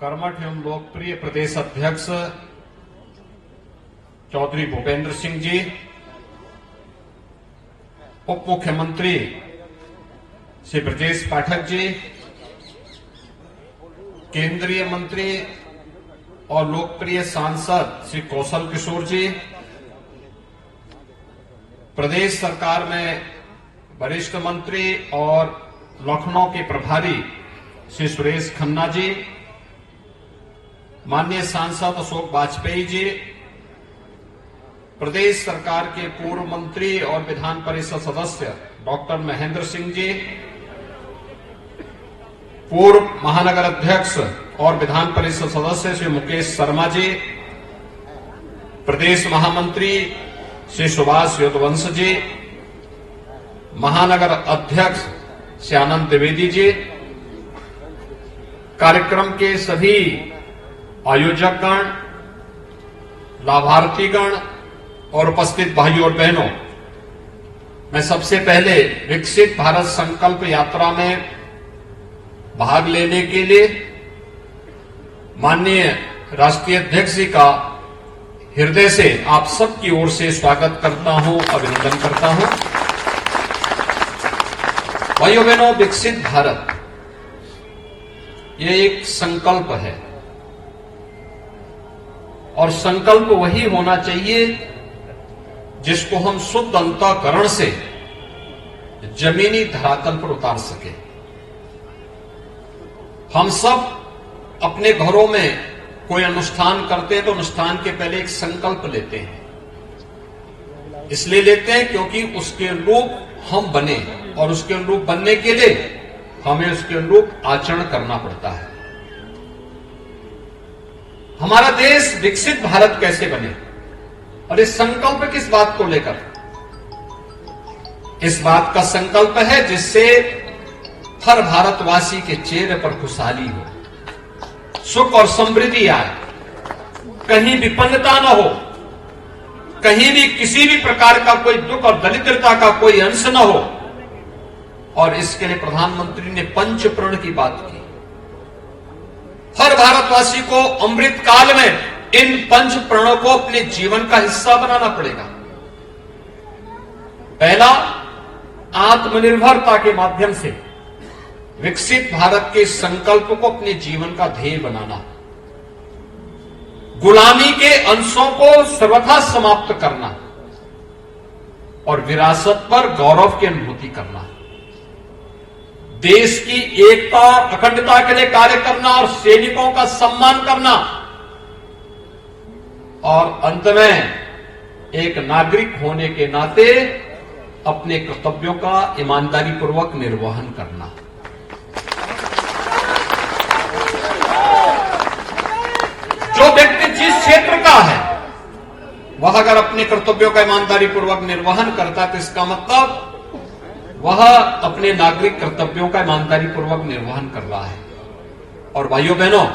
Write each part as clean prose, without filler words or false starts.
कर्मठ एवं लोकप्रिय प्रदेश अध्यक्ष चौधरी भूपेंद्र सिंह जी, उप मुख्यमंत्री श्री ब्रजेश पाठक जी, केंद्रीय मंत्री और लोकप्रिय सांसद श्री कौशल किशोर जी, प्रदेश सरकार में वरिष्ठ मंत्री और लखनऊ के प्रभारी श्री सुरेश खन्ना जी, माननीय सांसद अशोक वाजपेयी जी, प्रदेश सरकार के पूर्व मंत्री और विधान परिषद सदस्य डॉक्टर महेंद्र सिंह जी, पूर्व महानगर अध्यक्ष और विधान परिषद सदस्य श्री मुकेश शर्मा जी, प्रदेश महामंत्री श्री सुभाष यदुवंश जी, महानगर अध्यक्ष श्री आनंद द्विवेदी जी, कार्यक्रम के सभी आयोजकगण, लाभार्थीगण और उपस्थित भाइयों और बहनों, मैं सबसे पहले विकसित भारत संकल्प यात्रा में भाग लेने के लिए माननीय राष्ट्रीय अध्यक्ष जी का हृदय से आप सबकी ओर से स्वागत करता हूं, अभिनंदन करता हूं। भाइयों बहनों, विकसित भारत ये एक संकल्प है और संकल्प वही होना चाहिए जिसको हम शुद्ध अंतःकरण से जमीनी धरातल पर उतार सके। हम सब अपने घरों में कोई अनुष्ठान करते हैं तो अनुष्ठान के पहले एक संकल्प लेते हैं। इसलिए लेते हैं क्योंकि उसके अनुरूप हम बने और उसके अनुरूप बनने के लिए हमें उसके अनुरूप आचरण करना पड़ता है। हमारा देश विकसित भारत कैसे बने और इस संकल्प किस बात को लेकर? इस बात का संकल्प है जिससे हर भारतवासी के चेहरे पर खुशहाली हो, सुख और समृद्धि आए, कहीं विपन्नता न हो, कहीं भी किसी भी प्रकार का कोई दुख और दरिद्रता का कोई अंश न हो। और इसके लिए प्रधानमंत्री ने पंच प्रण की बात की। हर भारतवासी को अमृत काल में इन पंच प्रणों को अपने जीवन का हिस्सा बनाना पड़ेगा। पहला, आत्मनिर्भरता के माध्यम से विकसित भारत के संकल्प को अपने जीवन का ध्येय बनाना, गुलामी के अंशों को सर्वथा समाप्त करना और विरासत पर गौरव की अनुभूति करना, देश की एकता अखंडता के लिए कार्य करना और सैनिकों का सम्मान करना और अंत में एक नागरिक होने के नाते अपने कर्तव्यों का ईमानदारी पूर्वक निर्वहन करना। जो व्यक्ति जिस क्षेत्र का है वह अगर अपने कर्तव्यों का ईमानदारी पूर्वक निर्वहन करता है तो इसका मतलब वह अपने नागरिक कर्तव्यों का ईमानदारी पूर्वक निर्वहन कर रहा है। और भाइयों बहनों,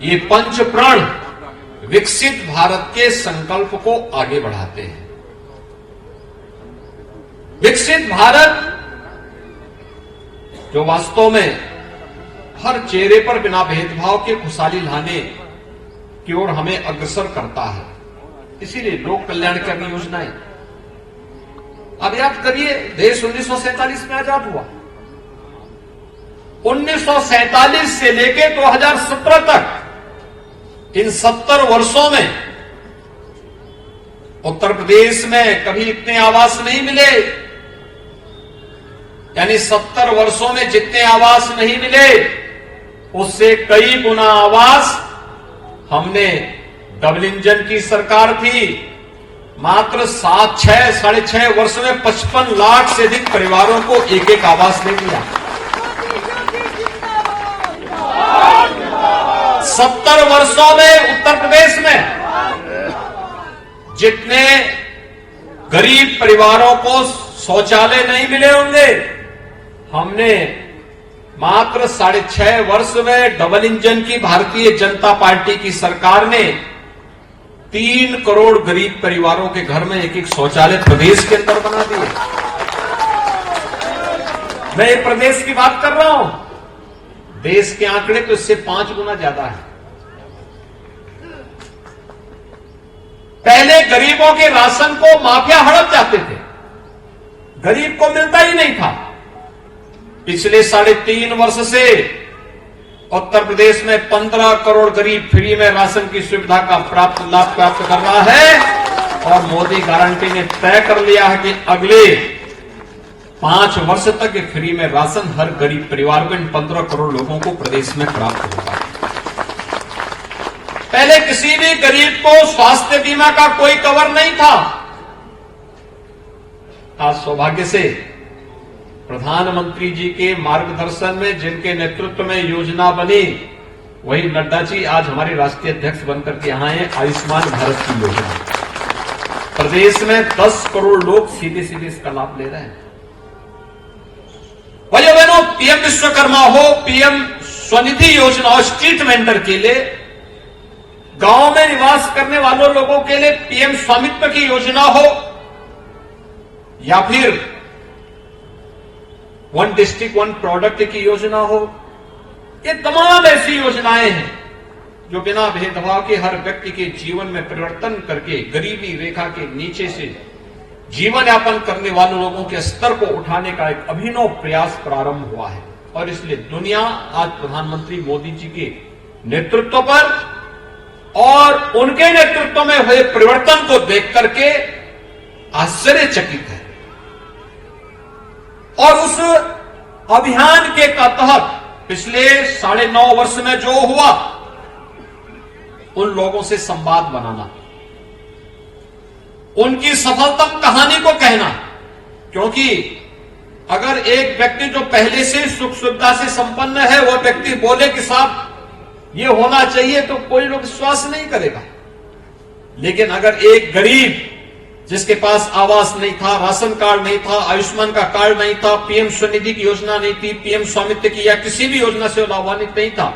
ये पंच प्रण विकसित भारत के संकल्प को आगे बढ़ाते हैं। विकसित भारत जो वास्तव में हर चेहरे पर बिना भेदभाव के खुशहाली लाने की ओर हमें अग्रसर करता है। इसीलिए लोक कल्याणकारी योजनाएं। अब याद करिए, देश 1947 में आजाद हुआ। 1947 से लेके 2017 तक इन 70 वर्षों में उत्तर प्रदेश में कभी इतने आवास नहीं मिले। यानी 70 वर्षों में जितने आवास नहीं मिले उससे कई गुना आवास हमने डबल इंजन की सरकार थी, मात्र 6.5 वर्ष में 55 लाख से अधिक परिवारों को एक एक आवास दे दिया। 70 वर्षों में उत्तर प्रदेश में जितने गरीब परिवारों को शौचालय नहीं मिले होंगे, हमने मात्र 6.5 वर्ष में डबल इंजन की भारतीय जनता पार्टी की सरकार ने 3 करोड़ गरीब परिवारों के घर में एक एक शौचालय प्रदेश के अंदर बना दिए। मैं ये प्रदेश की बात कर रहा हूं देश के आंकड़े तो इससे 5 गुना ज्यादा है। पहले गरीबों के राशन को माफिया हड़प जाते थे, गरीब को मिलता ही नहीं था। पिछले 3.5 वर्ष से उत्तर प्रदेश में 15 करोड़ गरीब फ्री में राशन की सुविधा का लाभ प्राप्त कर रहा है। और मोदी गारंटी ने तय कर लिया है कि अगले 5 वर्ष तक फ्री में राशन हर गरीब परिवार को, इन 15 करोड़ लोगों को प्रदेश में प्राप्त होगा। पहले किसी भी गरीब को स्वास्थ्य बीमा का कोई कवर नहीं था। आज सौभाग्य से प्रधानमंत्री जी के मार्गदर्शन में, जिनके नेतृत्व में योजना बनी, वही नड्डा जी आज हमारे राष्ट्रीय अध्यक्ष बनकर के यहां हैं। आयुष्मान भारत की योजना प्रदेश में 10 करोड़ लोग सीधे सीधे इसका लाभ ले रहे हैं। भाइयों बहनों, पीएम विश्वकर्मा हो, पीएम स्वनिधि योजना हो, स्ट्रीट वेंडर के लिए, गांव में निवास करने वालों लोगों के लिए पीएम स्वामित्व की योजना हो, या फिर 1 डिस्ट्रिक्ट 1 प्रोडक्ट की योजना हो, ये तमाम ऐसी योजनाएं हैं जो बिना भेदभाव के हर व्यक्ति के जीवन में परिवर्तन करके गरीबी रेखा के नीचे से जीवन यापन करने वाले लोगों के स्तर को उठाने का एक अभिनव प्रयास प्रारंभ हुआ है। और इसलिए दुनिया आज प्रधानमंत्री मोदी जी के नेतृत्व पर और उनके नेतृत्व में हुए परिवर्तन को देख करके आश्चर्यचकित है। और उस अभियान के तहत पिछले 9.5 वर्ष में जो हुआ, उन लोगों से संवाद बनाना, उनकी सफलतम कहानी को कहना। क्योंकि अगर एक व्यक्ति जो पहले से सुख सुविधा से संपन्न है, वह व्यक्ति बोले कि साहब ये होना चाहिए, तो कोई लोग विश्वास नहीं करेगा। लेकिन अगर एक गरीब जिसके पास आवास नहीं था, राशन कार्ड नहीं था, आयुष्मान का कार्ड नहीं था, पीएम स्वनिधि की योजना नहीं थी, पीएम स्वामित्व की या किसी भी योजना से लाभान्वित नहीं था,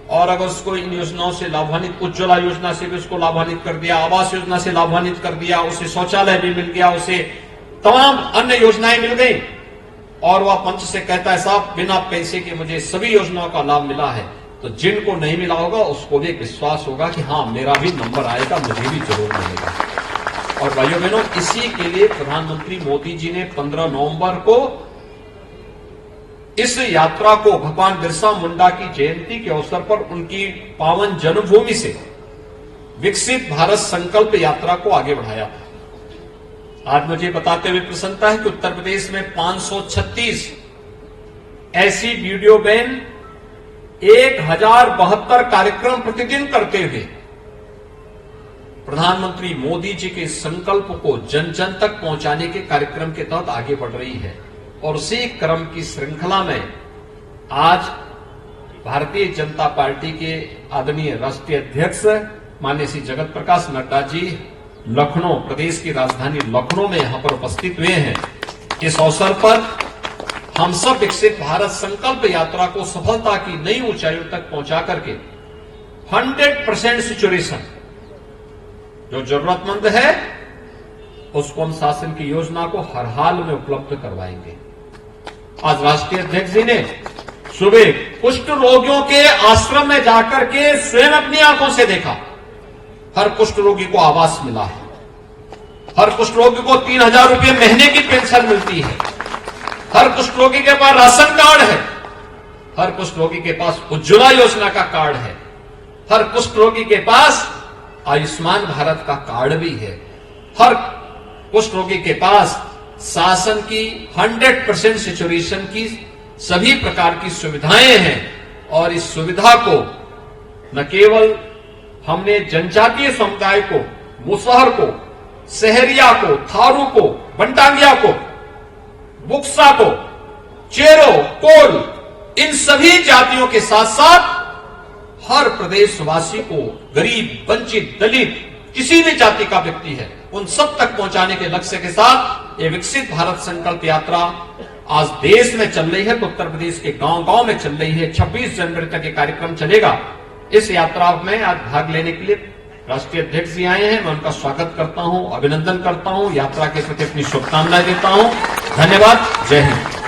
और अगर उसको इन योजनाओं से लाभान्वित, उज्ज्वला योजना से भी उसको लाभान्वित कर दिया, आवास योजना से लाभान्वित कर दिया, उसे शौचालय भी मिल गया, उसे तमाम अन्य योजनाएं मिल गई, और वह पंच से कहता है साहब बिना पैसे के मुझे सभी योजनाओं का लाभ मिला है, तो जिनको नहीं मिला होगा उसको भी एक विश्वास होगा कि हाँ मेरा भी नंबर आएगा, मुझे भी जरूर मिलेगा। और भाइयों बहनों, इसी के लिए प्रधानमंत्री मोदी जी ने 15 नवंबर को इस यात्रा को भगवान बिरसा मुंडा की जयंती के अवसर पर उनकी पावन जन्मभूमि से विकसित भारत संकल्प यात्रा को आगे बढ़ाया था। आज मुझे बताते हुए प्रसन्नता है कि उत्तर प्रदेश में 536 ऐसी वीडियो वैन 1072 कार्यक्रम प्रतिदिन करते हुए प्रधानमंत्री मोदी जी के संकल्प को जन जन तक पहुंचाने के कार्यक्रम के तहत आगे बढ़ रही है। और उसी क्रम की श्रृंखला में आज भारतीय जनता पार्टी के आदरणीय राष्ट्रीय अध्यक्ष माननीय श्री जगत प्रकाश नड्डा जी लखनऊ, प्रदेश की राजधानी लखनऊ में यहां पर उपस्थित हुए हैं। इस अवसर पर हम सब विकसित भारत संकल्प यात्रा को सफलता की नई ऊंचाइयों तक पहुंचा करके 100% सिचुएशन जो जरूरतमंद है उसको हम शासन की योजना को हर हाल में उपलब्ध करवाएंगे। आज राष्ट्रीय अध्यक्ष जी ने सुबह कुष्ठ रोगियों के आश्रम में जाकर के स्वयं अपनी आंखों से देखा। हर कुष्ठ रोगी को आवास मिला है, हर कुष्ठ रोगी को 3000 रुपये महीने की पेंशन मिलती है, हर कुष्ठ रोगी के पास राशन कार्ड है, हर कुष्ठ रोगी के पास उज्ज्वला योजना का कार्ड है, हर कुष्ठ रोगी के पास आयुष्मान भारत का कार्ड भी है, हर कुष्ठ रोगी के पास शासन की 100% सिचुएशन की सभी प्रकार की सुविधाएं हैं। और इस सुविधा को न केवल हमने जनजातीय समुदाय को, मुसहर को, सहरिया को, थारू को, बंटांगिया को, बुक्सा को, चेरो, कोल, इन सभी जातियों के साथ साथ हर प्रदेशवासी को, गरीब, वंचित, दलित, किसी भी जाति का व्यक्ति है, उन सब तक पहुंचाने के लक्ष्य के साथ ये विकसित भारत संकल्प यात्रा आज देश में चल रही है। तो उत्तर प्रदेश के गांव-गांव में चल रही है। 26 जनवरी तक ये कार्यक्रम चलेगा। इस यात्रा में आज भाग लेने के लिए राष्ट्रीय अध्यक्ष जी आए हैं। मैं उनका स्वागत करता हूं, अभिनंदन करता हूं, यात्रा के प्रति अपनी शुभकामनाएं देता हूं। धन्यवाद। जय हिंद।